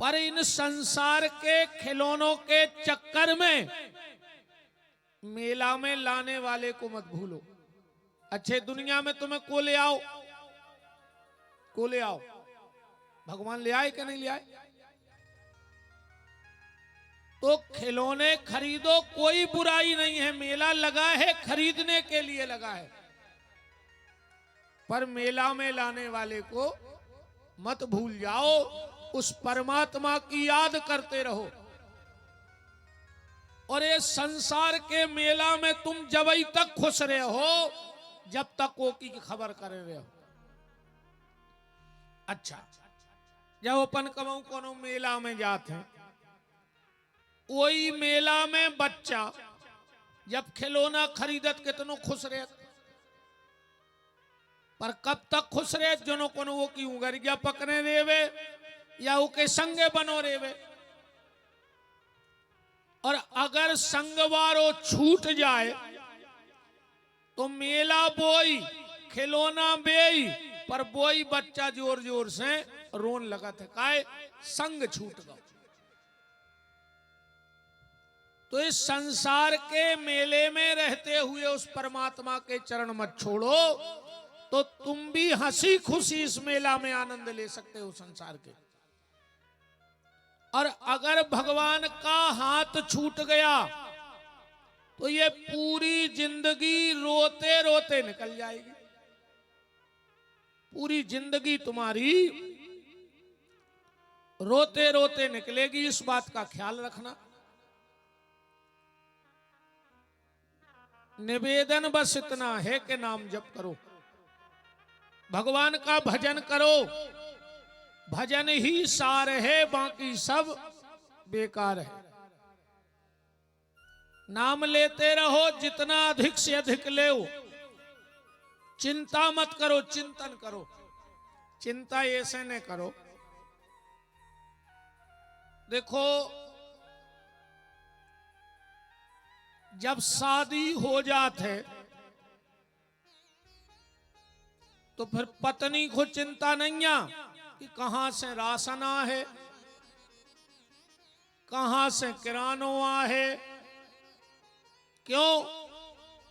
पर इन संसार के खिलौनों के चक्कर में मेला में लाने वाले को मत भूलो। अच्छे दुनिया में तुम्हें को ले आओ, को ले आओ, भगवान ले आए कि नहीं ले आए? तो खिलौने खरीदो, कोई बुराई नहीं है, मेला लगा है खरीदने के लिए लगा है, पर मेला में लाने वाले को मत भूल जाओ, उस परमात्मा की याद करते रहो। और ये संसार के मेला में तुम जब तक खुश रहे हो जब तक वो की खबर करे रहे हो। अच्छा, जब अपन कमाऊ कोनो मेला में जाते हैं, वही मेला में बच्चा जब खिलौना खरीदत कितनो खुश रहे, पर कब तक खुश रहे जनो कोनो वो की उंगरिया पकड़े रेवे या उके संगे बनो रेवे। और अगर संगवारो छूट जाए तो मेला बोई खिलौना बेई, पर बोई बच्चा जोर जोर से रोन लगा था, काहे संग छूट गया। तो इस संसार के मेले में रहते हुए उस परमात्मा के चरण मत छोड़ो, तो तुम भी हंसी खुशी इस मेला में आनंद ले सकते हो संसार के। और अगर भगवान का हाथ छूट गया तो ये पूरी जिंदगी रोते रोते निकल जाएगी। पूरी जिंदगी तुम्हारी रोते रोते निकलेगी, इस बात का ख्याल रखना। निवेदन बस इतना है कि नाम जप करो, भगवान का भजन करो, भजन ही सार है, बाकी सब बेकार है। नाम लेते रहो, जितना अधिक से अधिक ले, चिंता मत करो, चिंतन करो। चिंता ऐसे न करो, देखो जब शादी हो जाते तो फिर पत्नी को चिंता नहीं है कि कहां से राशन है, कहां से किरानो है। क्यों?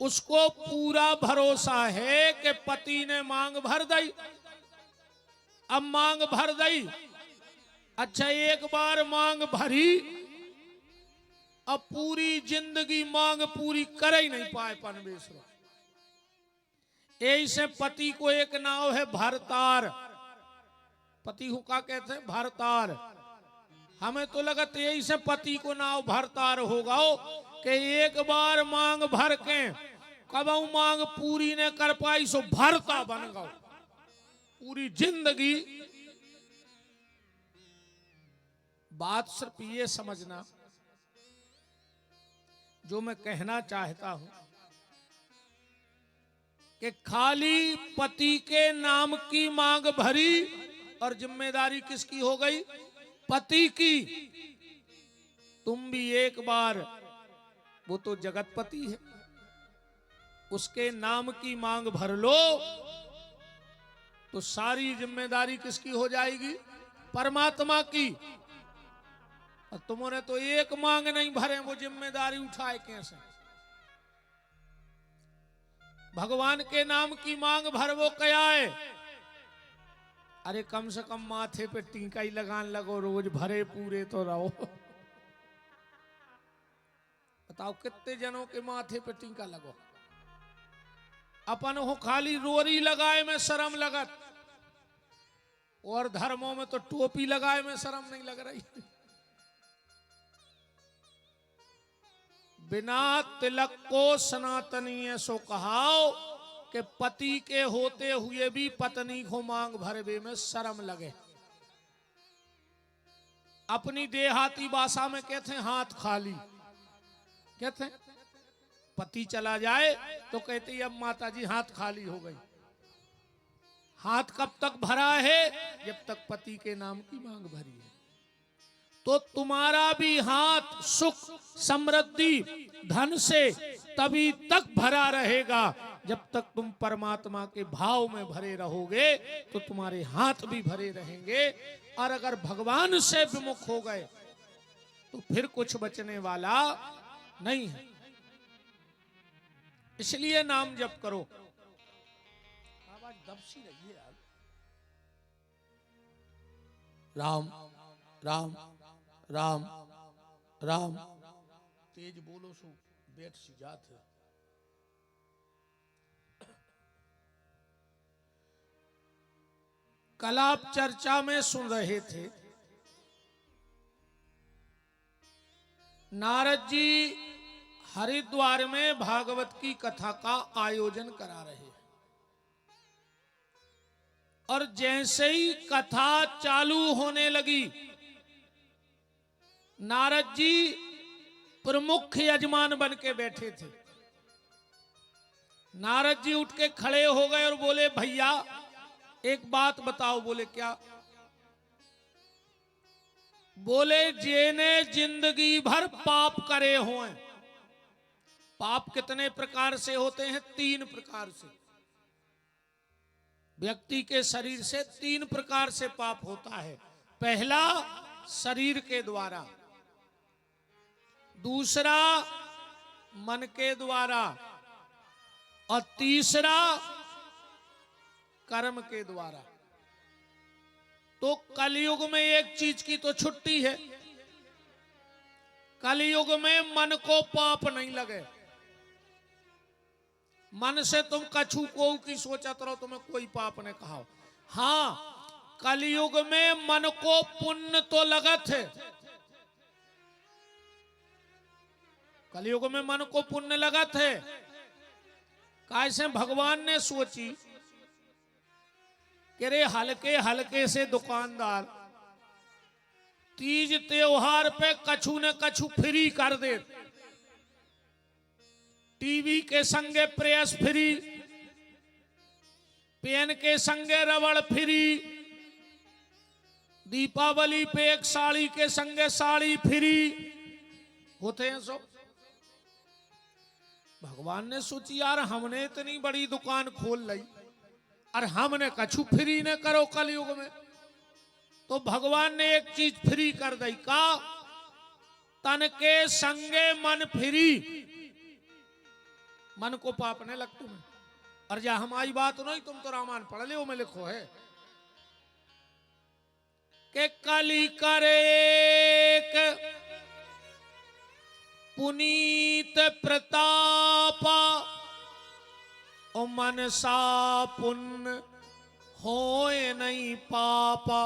उसको पूरा भरोसा है कि पति ने मांग भर दी। अब मांग भर दी, अच्छा एक बार मांग भरी, अब पूरी जिंदगी मांग पूरी कर ही नहीं पाए परमेश्वर। ऐसे पति को एक नाव है भरतार, पति को क्या कहते हैं? भरतार। हमें तो लगता है ऐसे पति को नाव भरतार होगा कि एक बार मांग भर के कब मांग पूरी ने कर पाई सो भरता बन गओ पूरी जिंदगी। बात सिर्फ ये समझना, जो मैं कहना चाहता हूं कि खाली पति के नाम की मांग भरी और जिम्मेदारी किसकी हो गई? पति की। तुम भी एक बार, वो तो जगतपति है, उसके नाम की मांग भर लो तो सारी जिम्मेदारी किसकी हो जाएगी? परमात्मा की। और तुमने तो एक मांग नहीं भरे, वो जिम्मेदारी उठाए कैसे? भगवान के नाम की मांग भर, वो क्या है? अरे कम से कम माथे पे टीका ही लगान लगो, रोज भरे पूरे तो रहो। बताओ कितने जनों के माथे पे टीका लगो? अपन हो खाली रोरी लगाए में शर्म लगत, और धर्मों में तो टोपी लगाए में शर्म नहीं लग रही। बिना तिलक को सनातनीय सो कहाओ कि पति के होते हुए भी पत्नी को मांग भरवे में शर्म लगे। अपनी देहाती भाषा में कहते हैं हाथ खाली। कहते हैं पति चला जाए तो कहते हैं अब माता जी हाथ खाली हो गई। हाथ कब तक भरा है? जब तक पति के नाम की मांग भरी है। तो तुम्हारा भी हाथ सुख समृद्धि धन से तभी तक भरा रहेगा जब तक तुम परमात्मा के भाव में भरे रहोगे, तो तुम्हारे हाथ भी भरे रहेंगे। और अगर भगवान से विमुख हो गए तो फिर कुछ बचने वाला नहीं है। इसलिए नाम जप करो। आवाज दबसी रही है यार। राम राम राम राम, तेज बोलो सो बैठ सी जात है। कल आप चर्चा में सुन रहे थे, नारद जी हरिद्वार में भागवत की कथा का आयोजन करा रहे हैं। और जैसे ही कथा चालू होने लगी, नारद जी प्रमुख यजमान बन के बैठे थे। नारद जी उठ के खड़े हो गए और बोले, भैया एक बात बताओ। बोले क्या? बोले जेने जिंदगी भर पाप करे हुए। पाप कितने प्रकार से होते हैं? 3 प्रकार से। व्यक्ति के शरीर से 3 प्रकार से पाप होता है। पहला शरीर के द्वारा, दूसरा मन के द्वारा, और तीसरा कर्म के द्वारा। तो कलयुग में एक चीज की तो छुट्टी है, कलयुग में मन को पाप नहीं लगे। मन से तुम कछु को की सोचत रहो, तुम्हें कोई पाप ने कहा। हाँ, कलयुग में मन को पुण्य तो लगत है। कलयुग में मन को पुण्य लगत है। कैसे? भगवान ने सोची कि रे हल्के हल्के से दुकानदार तीज त्योहार पे कछु न कछु फ्री कर दे। टीवी के संगे प्रेस फ्री, पेन के संगे रबड़ फ्री, दीपावली पे एक साड़ी के संगे साड़ी फ्री होते हैं सब। भगवान ने सोची यार हमने इतनी बड़ी दुकान खोल ली और हमने कछु फ्री न करो कलयुग में। तो भगवान ने एक चीज फ्री कर दी। का? तन के संगे मन फ्री। मन को पाप ने लग तुम्हें। और जा हमारी बात नहीं, तुम तो रामायण पढ़ ले, में लिखो है कि कली करे पुनीत प्रतापा, ओ मनसा पुण्य होए नहीं पापा।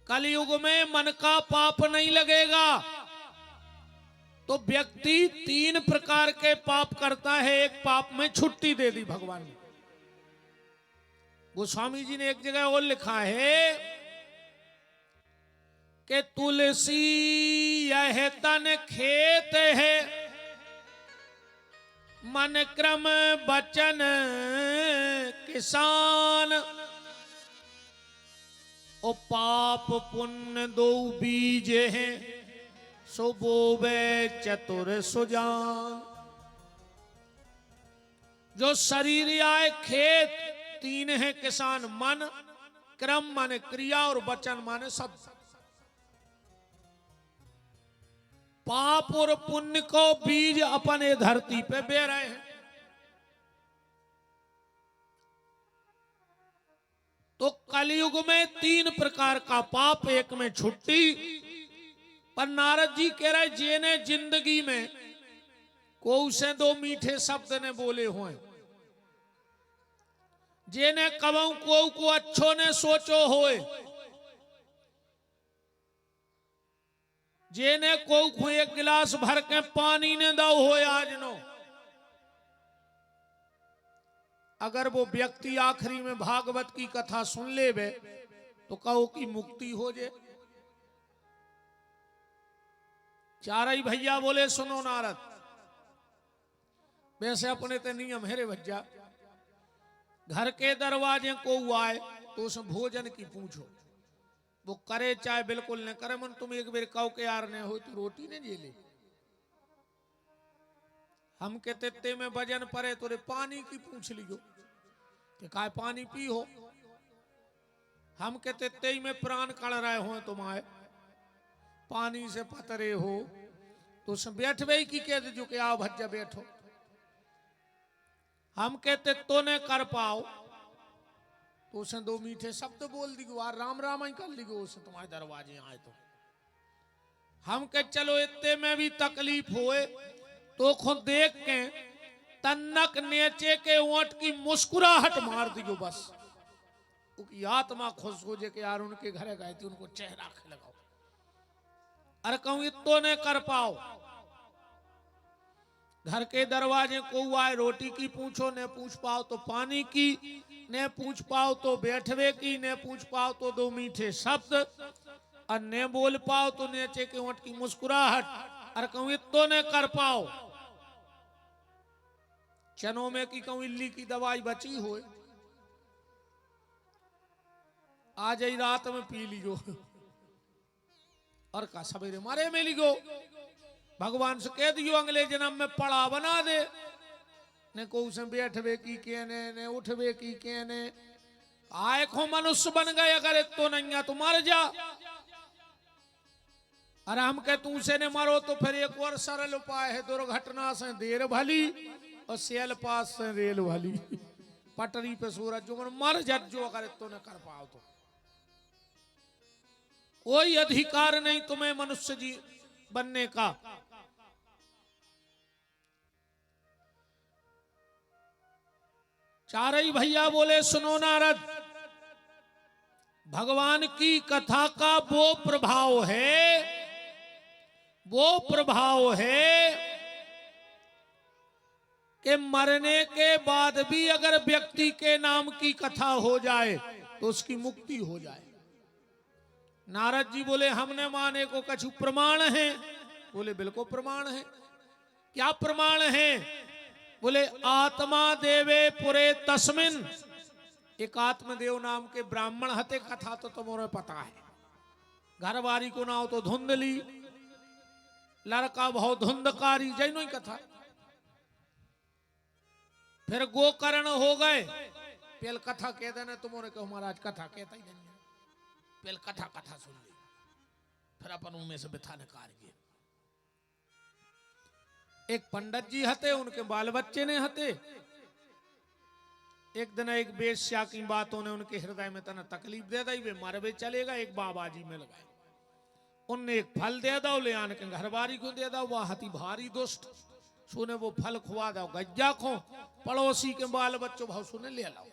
कलयुग में मन का पाप नहीं लगेगा तो व्यक्ति 3 प्रकार के पाप करता है। एक पाप में छुट्टी दे दी भगवान ने। गोस्वामी जी ने एक जगह और लिखा है कि तुलसी यह तन खेत है, मन क्रम बचन किसान। ओ पाप पुण्य 2 बीज हैं, सो बोवे चतुर सुजान। जो शरीर आए खेत 3 है किसान, मन क्रम माने क्रिया और वचन माने शब्द। पाप और पुण्य को बीज अपने धरती पे बे रहे हैं। तो कलयुग में 3 प्रकार का पाप, एक में छुट्टी। पर नारद जी कह रहे जेने जिंदगी में को से 2 मीठे शब्द ने बोले हुए, जेने कबहू को अच्छो ने सोचो होए, जेने को एक गिलास भर के पानी ने दो होए आज नो। अगर वो व्यक्ति आखिरी में भागवत की कथा सुन ले बे तो कहो कि मुक्ति हो जाए। चारई भैया बोले सुनो नारद, वैसे अपने ते नियम है रे भज्जा, घर के दरवाजे को आए तो उस भोजन की पूछो, वो करे चाहे बिल्कुल न करे, मन तुम एक बेर कहो के यार ने हो तो रोटी ने झेले। हम के तेते में वजन पड़े तो पानी की पूछ लियो कि काय पानी पी हो। हम के तेते में प्राण कड़ रहे हो तुम्हारे, पानी से पतरे हो तो उसमें बैठवे की कह दो कि आओ भज्जा बैठो। हम कहते तो ने कर पाओ तो उसने दो मीठे शब्द बोल दी, राम राम ही कर ली उसने तुम्हारे दरवाजे आए तो। हम कह चलो इतने में भी तकलीफ होए तो खुद देख के तन्नक नेचे के ओंठ की मुस्कुराहट मार दियो बस, उनकी आत्मा खुश हो जाए कि यार उनके घरे गए थे उनको चेहरा लगाओ। अरे कहूं इतो ने कर पाओ, घर के दरवाजे को आए रोटी की पूछो, ने पूछ पाओ तो पानी की, ने पूछ पाओ तो बैठवे की, ने पूछ पाओ तो दो मीठे शब्द, और ने बोल पाओ तो नेचे के ओंठ की मुस्कुराहट। अरे कहूं इतो ने कर पाओ, चनों में की कहूं इल्ली की दवाई बची हो, आज ही रात में पी लियो और का सवेरे मारे में लियो। भगवान से कह दियो अगले जन्म में पड़ा बना दे, ने को उसे बैठवे की कहने, ने उठवे की कहने। आए को मनुष्य बन गए अगर तो नहीं तो मर जा। अरे हम कह तू से ने मरो तो फिर एक और सरल उपाय है, दुर्घटना से देर भली और सेल पास से रेल भली। पटरी पे सूरज जो मर जा जो अगर तो न कर पाओ तो। कोई अधिकार नहीं तुम्हें मनुष्य जी बनने का। चारई भैया बोले सुनो नारद, भगवान की कथा का वो प्रभाव है, वो प्रभाव है कि मरने के बाद भी अगर व्यक्ति के नाम की कथा हो जाए तो उसकी मुक्ति हो जाए। नारद जी बोले हमने माने को कछु प्रमाण है? बोले बिल्कुल प्रमाण है। क्या प्रमाण है? बोले आत्मा देवे पुरे तस्मिन, एक आत्मदेव नाम के ब्राह्मण हते, कथा तो तुम्हारे पता है। घरवारी को नाव तो धुंधली, लड़का भाव धुंधकारी, जैनो ही कथा। फिर गोकर्ण हो गए, पहल कथा कह देना तुम्हारे को महाराज कथा कहता ही नहीं, पहल कथा कथा सुन ली, फिर अपन उनमें से बिठाने कार्य। एक पंडित जी हते, उनके बाल बच्चे ने हते। एक दिन एक बेश्या की बातों ने उनके हृदय में तना तकलीफ दे दी, वे मरवे चलेगा। एक बाबा जी मिल गए, उनने एक फल दे दो, ले आने के घरवारी को दे दो। वह हती भारी दुष्ट, सुने वो फल खुआ दो, गज्जा खो, पड़ोसी के बाल बच्चों भाव सुने ले लाओ।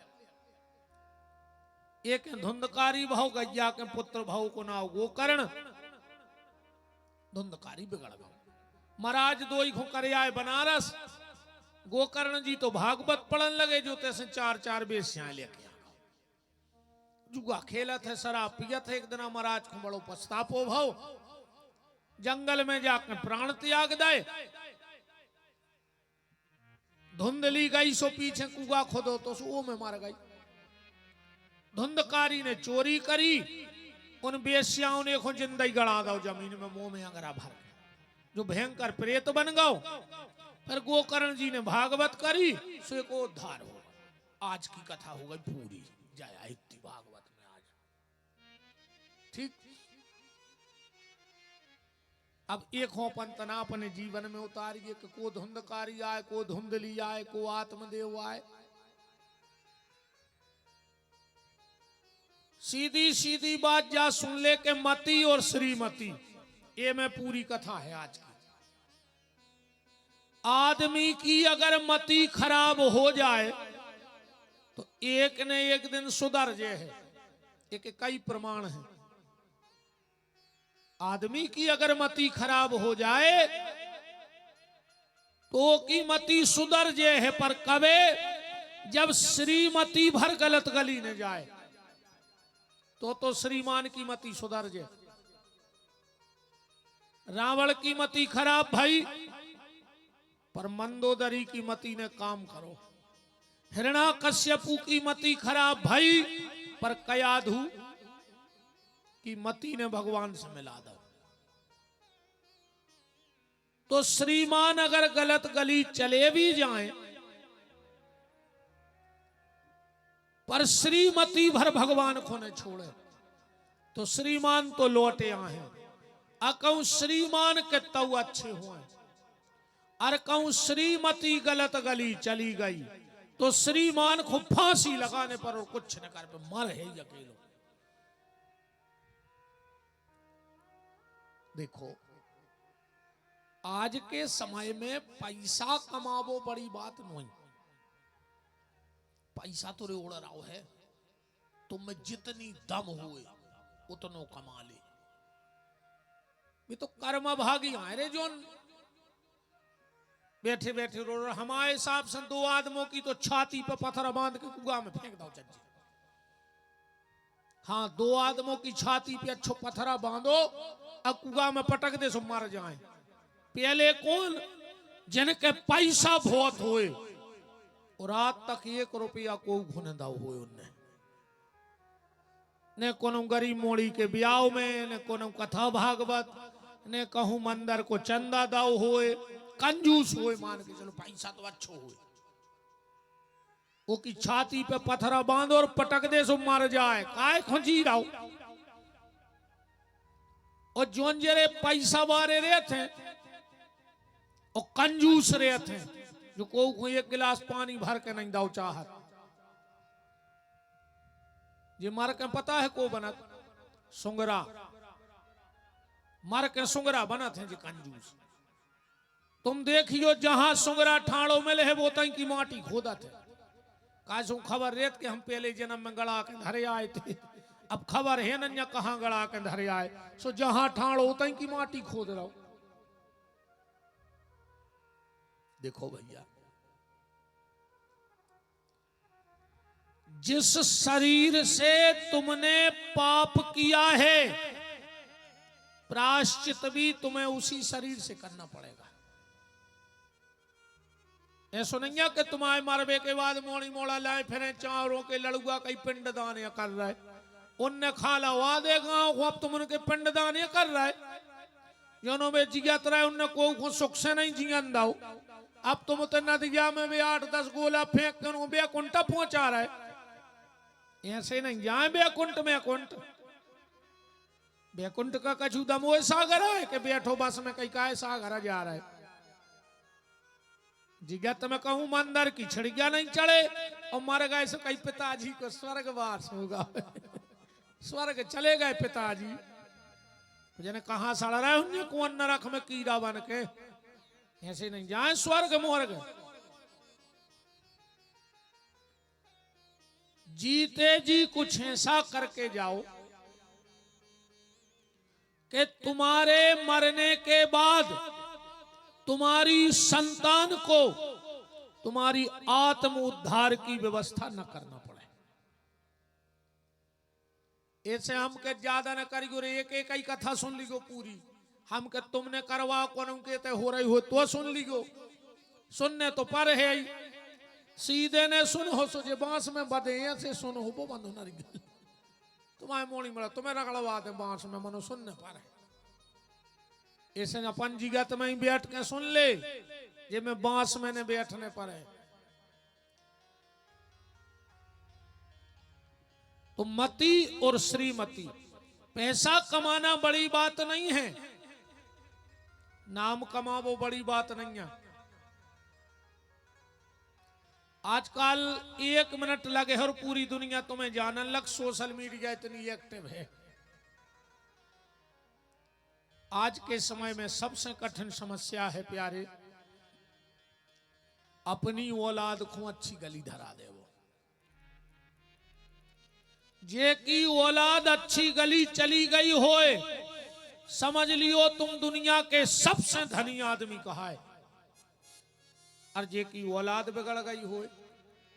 एक धुंधकारी भाव, गज्जा के पुत्र भाव को नाव गोकर्ण। धुंधकारी बिगड़ गए, महाराज दो ही करे आए बनारस। गोकर्ण जी तो भागवत पढ़न लगे, जो तैसे चार चार बेस्याएं लेके आ गए। जुआ खेलत है, शराब पियत है। एक दिन महाराज को बड़ो पछतापो भाव, जंगल में जाकर प्राण त्याग दे। धुंधली गई सो पीछे कुआ खोदो तो वो में मर गई। धुंधकारी ने चोरी करी, उन बेस्याओं ने को जिंदगी गड़ा दो जमीन में, मुंह में अंगरा भर, जो भयंकर प्रेत बन गओ। फिर गोकर्ण जी ने भागवत करी, सो को उद्धार हो। आज की कथा हो गई पूरी, जय इतनी भागवत में आज। ठीक, अब एक हो पंतना अपने जीवन में उतारिए कि को धुंधकारी आए, को धुंधली आए, को आत्मदेव आए। सीधी सीधी बात जा सुन ले के मती और श्रीमती, ये में पूरी कथा है आज की। आदमी की अगर मति खराब हो जाए तो एक ने एक दिन सुधर जे है। एक कई प्रमाण है। आदमी की अगर मति खराब हो जाए तो की मति सुधर जे है, पर कबे जब श्रीमती भर गलत गली न जाए तो श्रीमान की मति सुधर जे। रावण की मति खराब भाई, पर मंदोदरी की मति ने काम करो। हिरण्याकश्यपु की मति खराब भाई, पर कयाधु कि मती ने भगवान से मिला दो। तो श्रीमान अगर गलत गली चले भी जाएं, पर श्रीमती भर भगवान को न छोड़े, तो श्रीमान तो लौटे आए। अकऊ श्रीमान के तऊ अच्छे हुए, और कहूं श्रीमती गलत गली चली गई, तो श्रीमान को फांसी लगाने पर और कुछ न कर पे मर है अकेलो। देखो आज के समय में पैसा कमावो बड़ी बात नहीं, पैसा तो रेड़ रहा है, तुम जितनी दम हुए उतनो कमा ले। ये तो कर्म भागी आए रे जोन बैठे बैठे रो रहे। हमारे हिसाब से दो आदमों की तो छाती पे पत्थर बांध के कुआ में फेंक दो चज्जे। हाँ, दो आदमों की छाती पे अच्छो पत्थरा बांधो और कुआ में पटक दे सो मर जाए। पहले कौन? जिनके पैसा बहुत हुए और रात तक 1 रुपया को घुने दाव हुए उनने, ने कोनो गरीब मोड़ी के ब्याह में, ने कोनो कथा भागवत, ने कहूं मंदिर को चंदा दाव हुए, कंजूस हुए, मान के चलो पैसा तो अच्छो हुए। वो की छाती पे पत्थरा बांधो और पटक दे सो मर जाए, काय खोजी रहो। और जोन जरे पैसा बारे रहते हैं और कंजूस रहते हैं, जो को 1 गिलास पानी भर के नहीं दाव चाहत, ये मर के पता है को बनत? सुंगरा मर के सुंगरा बनत है जी कंजूस। तुम देखियो जहां सुंगरा ठाड़ो मिले है वो तई की माटी खोदत है। कासू खबर रेत के हम पहले जन्म में गड़ा के धरे आए थे, अब खबर है न कहां गड़ा के धरे आए। सो जहां ठाड़ो तई की माटी खोद रहो। देखो भैया, जिस शरीर से तुमने पाप किया है, प्रायश्चित भी तुम्हें उसी शरीर से करना पड़ेगा। ऐसा नहीं है कि तुम्हारे मरबे के बाद मोड़ी मोड़ा लाए फिर चारों के लड़ुआ कई पिंडदान कर रहा है, उनने खाला हुआ देगा अब तुम उनके पिंडदान कर रहा है। जनों में जियत रहे उनने को सुख से नहीं जियन दाओ। अब तुम तो नदिया में भी 8-10 गोला फेंक कर बेकुंठ पहुंचा रहा है। ऐसे नहीं जाए बेकुंठ में कुंठ, बेकुंठ का कछु दमोह सागर है कि बैठो बस में कहीं का सागर जा रहा है। जिगत में कहूं मंदिर की छिड़िया नहीं चढ़े और मर गए सो कई पिताजी को स्वर्गवास होगा। स्वर्ग चले गए पिताजी, जने कहां सड़ रहे होंगे कौन नरक में कीड़ा बन के। ऐसे नहीं जाए स्वर्ग मोर्ग। जीते जी कुछ ऐसा करके जाओ कि तुम्हारे मरने के बाद तुम्हारी संतान को तुम्हारी आत्म उद्धार की व्यवस्था न करना पड़े। ऐसे हम के ज्यादा न करियो रे, एक एक ही कथा सुन लियो पूरी। हम के तुमने करवा को के हो रही हो तो सुन लियो, सुनने तो पर है ही। सीधे ने सुन हो सो जे बांस में बदे ऐसे सुन हो वो बंधु न गल तुम्हारे मोड़ी मिला तुम्हें रगड़वा दे बांस में मनो सुनने पर है। ऐसे अपन जिगत में ही बैठ के सुन ले, ये मैं बांस में ने बैठने पर है। तो मती और श्रीमती, पैसा कमाना बड़ी बात नहीं है, नाम कमावो बड़ी बात नहीं है। आजकल 1 मिनट लगे और पूरी दुनिया तुम्हें जानन लग। सोशल मीडिया इतनी एक्टिव है। आज के समय में सबसे कठिन समस्या है प्यारे, अपनी औलाद को अच्छी गली धरा दे। वो जे की औलाद अच्छी गली चली गई होए, समझ लियो तुम दुनिया के सबसे धनी आदमी कहा है। और जे की औलाद बिगड़ गई होए,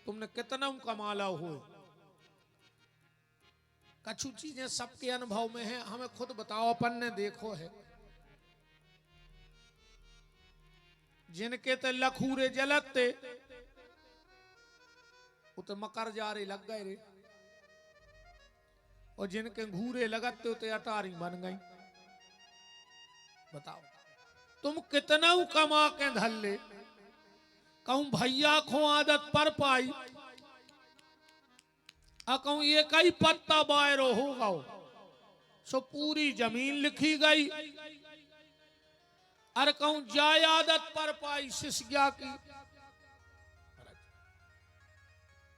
तुमने कितना कमाला होए। कछु चीजें सबके अनुभव में है, हमें खुद बताओ, अपन ने देखो है। जिनके ते लखूरे जलते वो तो मकर जा रे लग गए रे। और जिनके घूरे लगते होते अटारी बन गई। बताओ तुम कितना कमा के धल ले, कहूं भैया को आदत पर पाई, कहूं ये कई पत्ता बायरो होगा सो पूरी जमीन लिखी गई। अरे कहूं जाय आदत पर पाई शिष्या की,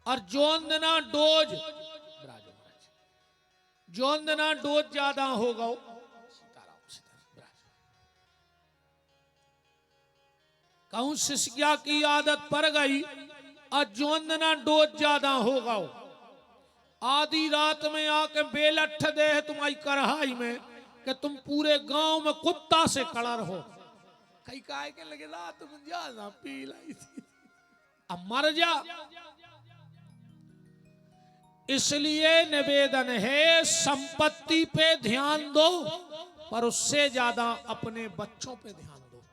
और जोंदना डोज जोंदना डोज ज्यादा होगा, कहूं शिष्या की आदत पड़ गई और जोंदना डोज ज्यादा होगा। आधी रात में आके बेलठ दे तुम्हारी कढ़ाई में कि तुम पूरे गांव में कुत्ता से कड़र हो। कई काय के लगे रात में ज्यादा पी लाई थी, अब मर जा। इसलिए निवेदन है संपत्ति पे ध्यान दो, पर उससे ज्यादा अपने बच्चों पे ध्यान दो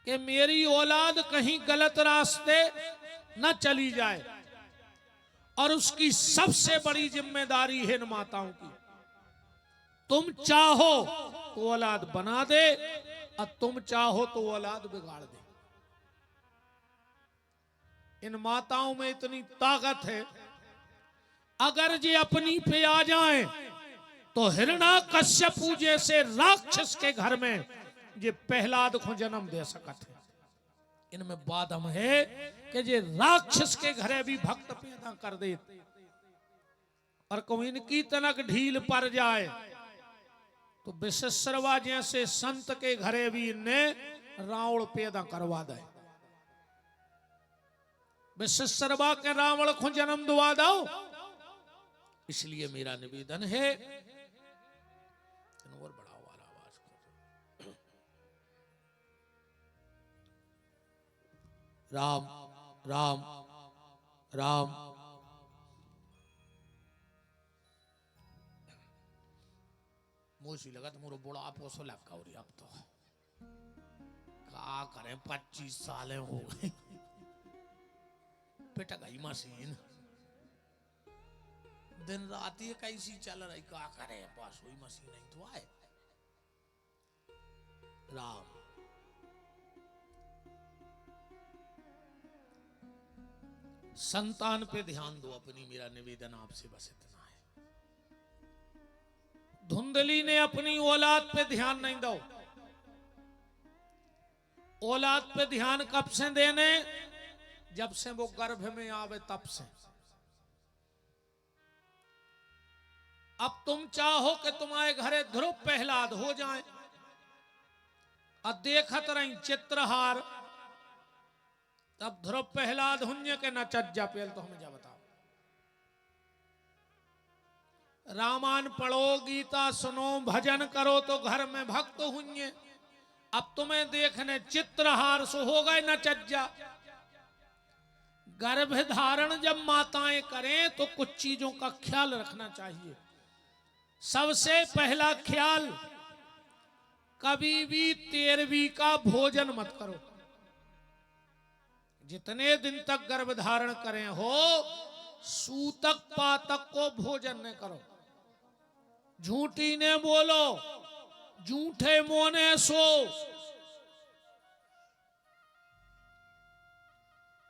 कि मेरी औलाद कहीं गलत रास्ते न चली जाए। और उसकी सबसे बड़ी जिम्मेदारी है इन माताओं की, तुम चाहो तो औलाद बना दे और तुम चाहो तो औलाद बिगाड़ दे। इन माताओं में इतनी ताकत है, अगर ये अपनी पे आ जाएं तो हिरण्याकश्यपु जैसे राक्षस के घर में ये प्रहलाद को जन्म दे सकते हैं। इनमें बादम है कि ये राक्षस के घरे भी भक्त पैदा कर दे, और कोई इनकी तनक ढील पड़ जाए तो विश्वेश्वरवा जैसे संत के घरे भी इन्हें रावण पैदा करवा दे। विश्वेश्वरवा के रावण को जन्म दुआ दो। इसलिए मेरा निवेदन है, और बढ़ाओ वाला आवाज को, राम राम राम। मोशी लगा तो मोरो बुढ़ा पोसो लगा, और अब तो क्या करें 25 साल हो गए, पिट गई मशीन, दिन रात ये कैसी चल रही, क्या करे बस वही मशीन नहीं तो आए। राम संतान पे ध्यान दो अपनी, मेरा निवेदन आपसे बस इतना है। धुंधली ने अपनी औलाद पे ध्यान नहीं दो। औलाद पे ध्यान कब से देने, जब से वो गर्भ में आवे तब से। अब तुम चाहो कि तुम्हारे घरे ध्रुव प्रहलाद हो जाए, और देखत रही चित्रहार, तब ध्रुव प्रहलाद हुन्य के न चज्जा पेल तो हमें जा बताओ। रामायण पढ़ो, गीता सुनो, भजन करो तो घर में भक्त हुन्य। अब तुम्हें देखने चित्रहार सो हो गए न चज्जा। गर्भ धारण जब माताएं करें तो कुछ चीजों का ख्याल रखना चाहिए। सबसे पहला ख्याल, कभी भी 13वीं का भोजन मत करो। जितने दिन तक गर्भ धारण करें हो, सूतक पातक को भोजन न करो। झूठी ने बोलो, झूठे मोने सो।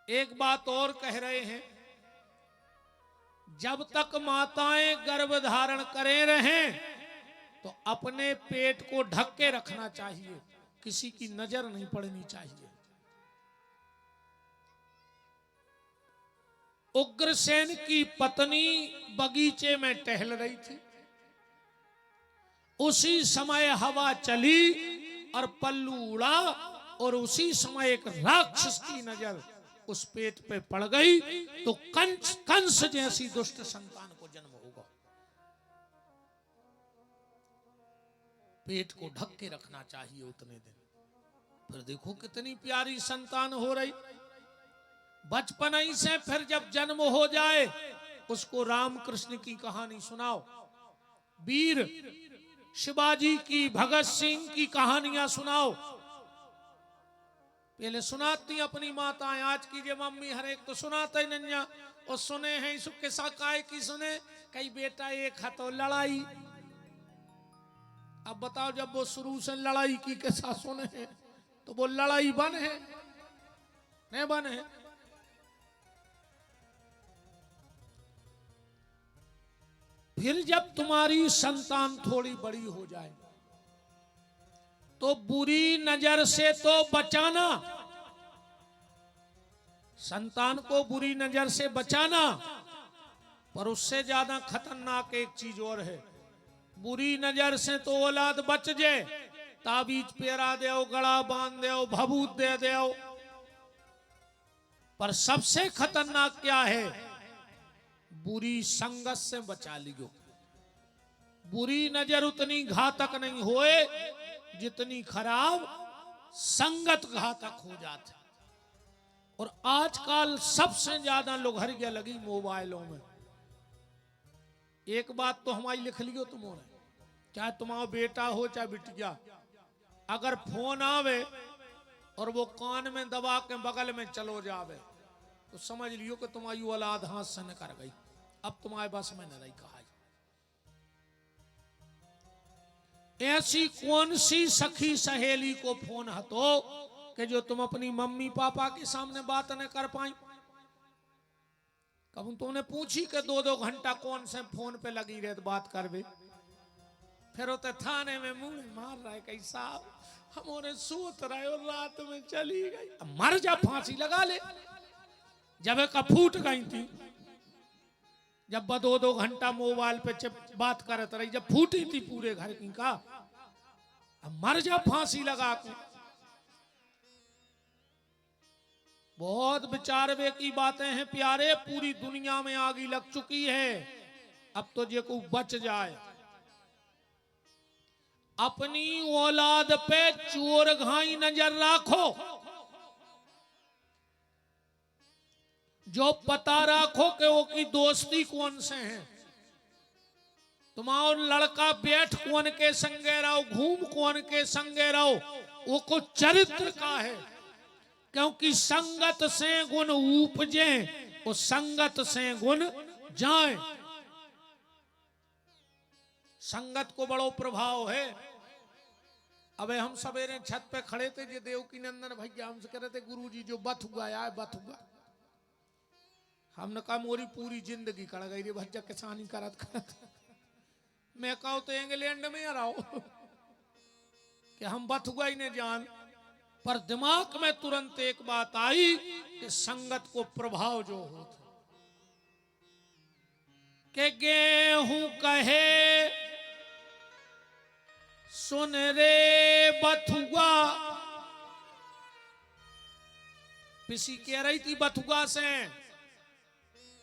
एक बात और कह रहे हैं, जब तक माताएं गर्भ धारण करे रहें तो अपने पेट को ढक के रखना चाहिए, किसी की नजर नहीं पड़नी चाहिए। उग्रसेन की पत्नी बगीचे में टहल रही थी, उसी समय हवा चली और पल्लू उड़ा, और उसी समय एक राक्षस की नजर उस पेट पे पड़ गई, तो कंस जैसी दुष्ट संतान को जन्म होगा। पेट को ढक के रखना चाहिए उतने दिन। फिर देखो कितनी प्यारी संतान हो रही। बचपन ही से फिर जब जन्म हो जाए उसको राम कृष्ण की कहानी सुनाओ, वीर शिवाजी की, भगत सिंह की कहानियां सुनाओ। पहले सुनाती अपनी माताएं, आज की जे मम्मी हर एक तो सुनाते ही नहीं और सुने हैं सुख सा काय की सुने कई बेटा एक हाथों लड़ाई। अब बताओ जब वो शुरू से लड़ाई की के साथ सुने हैं तो वो लड़ाई बन है नहीं बन है। फिर जब तुम्हारी संतान थोड़ी बड़ी हो जाए तो बुरी नजर से तो बचाना, संतान को बुरी नजर से बचाना, पर उससे ज्यादा खतरनाक एक चीज और है। बुरी नजर से तो औलाद बच जाए, ताबीज पेरा दो, गला बांध दो, भभूत दे दो, पर सबसे खतरनाक क्या है? बुरी संगत से बचा लियो। बुरी नजर उतनी घातक नहीं होए जितनी खराब संगत घातक हो जाती। और आजकल सबसे ज्यादा लोग हरिया लगी मोबाइलों में। एक बात तो हमारी लिख लियो तुमने, चाहे तुम्हारा बेटा हो चाहे बिटिया, अगर फोन आवे और वो कान में दबा के बगल में चलो जावे तो समझ लियो कि तुम्हारी औलाद हाथ से निकल गई, अब तुम्हारे बस में न रही। कहा ऐसी कौन सी सखी सहेली को फोन हतो कि जो तुम अपनी मम्मी पापा के सामने बात न कर पाई? कब तुमने पूछी कि 2-2 घंटा कौन से फोन पे लगी रहे बात करवे? फिर होते थाने में मुंह मार रहा है कैसा हमारे सूत रहे और रात में चली गई। अब मर जा, फांसी लगा ले। जब का फूट गई थी, जब 2-2 घंटा मोबाइल पे बात करत रही, जब फूटी थी पूरे घर की का, अब मर जा फांसी लगा के। बहुत विचारवे की बातें हैं प्यारे, पूरी दुनिया में आगी लग चुकी है। अब तो जे को बच जाए, अपनी औलाद पे चोर घाई नजर रखो, जो पता रखो कि वो की दोस्ती कौन से हैं। तुम्हारा लड़का बैठ कौन के संगे रहो, घूम कौन के संगे रहो, वो को चरित्र का है। क्योंकि संगत से गुण उपजे और संगत से गुण जाए। संगत को बड़ो प्रभाव है। अबे हम सवेरे छत पे खड़े थे, जो देवकी नंदन भैया हमसे कह रहे थे गुरुजी जो बथ हुआ है बथ हुआ। हमने कहा मोरी पूरी जिंदगी कड़ गई रे भज्जा किसानी करत करत। मैं कहा तो इंग्लैंड में रहो कि हम बथ हुआ ही नहीं जान, पर दिमाग में तुरंत एक बात आई कि संगत को प्रभाव जो होता कि गेहूं कहे सुन रे बथुआ। पिसी कह रही थी बथुआ से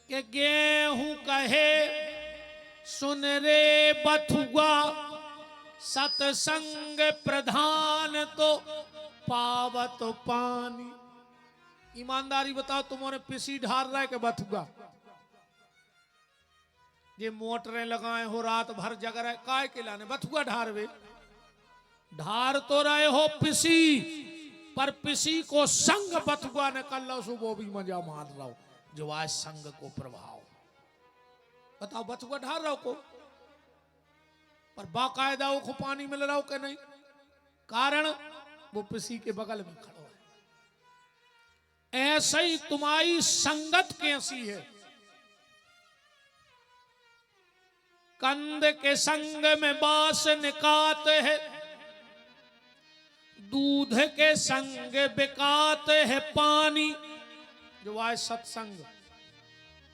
कि गेहूं कहे सुन रे बथुआ, सतसंग प्रधान तो पावत पानी। ईमानदारी बताओ, तुम्हारे पिसी ढार रहा है कि बथुआ? ये मोटरें लगाए हो, रात भर जग रहे, काय के लाने बथुआ ढारवे? ढार तो रहे हो पिसी, पर पिसी को संग बथुआ ने कर लो सो वो भी मजा मार रहा हो, जो आज संग को प्रभाव। बताओ बथुआ ढार रहा को, पर बाकायदा को पानी मिल रहा हो कि नहीं? कारण वो पिसी के बगल में खड़ो है। ऐसे ही तुम्हारी संगत कैसी है? कंद के संग में बास निकात है, दूध के संग बिकात है पानी। जो आज सत्संग